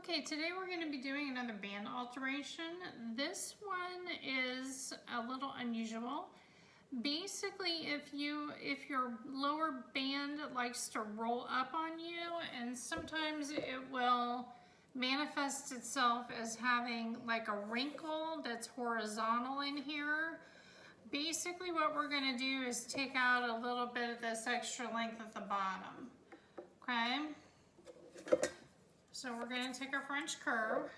Okay, today we're going to be doing another band alteration. This one is a little unusual. Basically, if your lower band likes to roll up on you, and sometimes it will manifest itself as having like a wrinkle that's horizontal in here. Basically what we're going to do is take out a little bit of this extra length at the bottom. Okay? So we're going to take our French curve.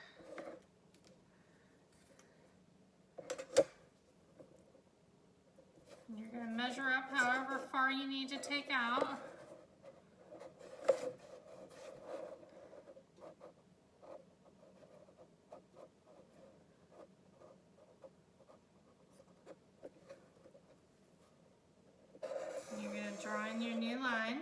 And you're going to measure up however far you need to take out. And you're going to draw in your new line.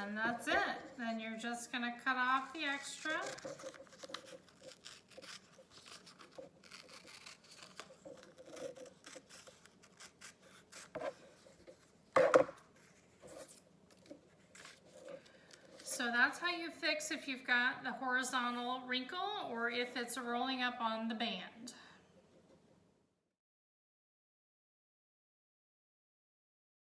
And that's it. Then you're just going to cut off the extra. So that's how you fix if you've got the horizontal wrinkle or if it's rolling up on the band.